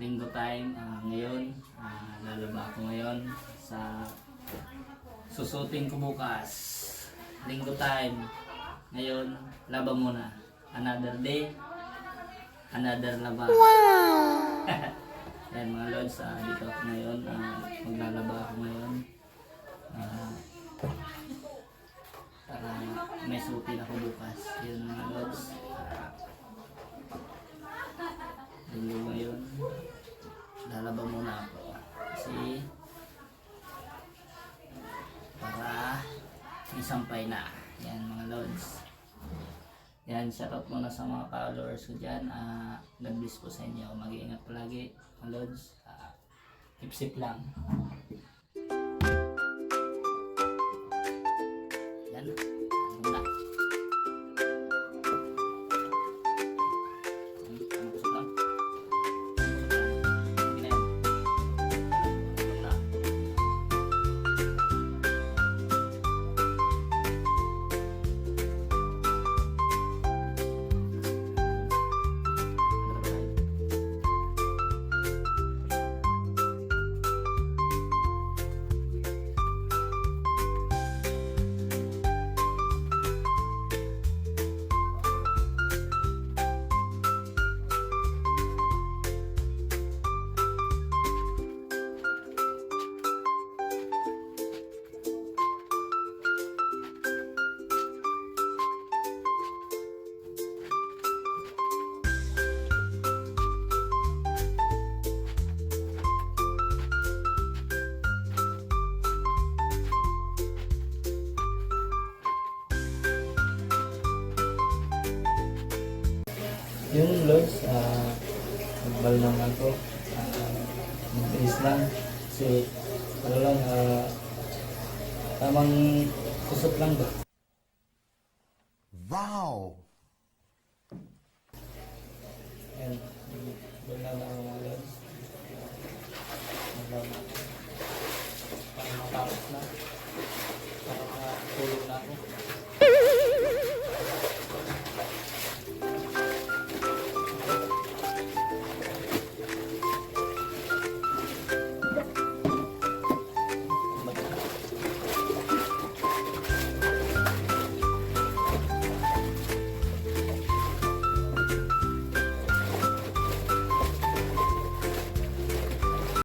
linggo time. Ngayon, lalaba ako ngayon sa susutin ko bukas. Linggo time. Ngayon, laba muna. Another day, another laba. Wow! Yan mga lods, dito ako ngayon. Maglalaba ako ngayon. Para may sutin ako bukas. Yun mga lods. Linggo ngayon. Lalaba muna ako. Kasi para isampay na. Yan mga lods. Yan, shoutout muna sa mga followers ko dyan. God bless po sa inyo. Mag-iingat palagi mga lods. Keep safe lang. Yan. Ano na. Busok lang. Sige na yan. Ano na. Yung lods, nagbal naman ako. Mabilis lang. Kasi, ano lang, tamang kusot lang ba? Wow! Yan. Nagbal na lang mga lods. Nagbal na.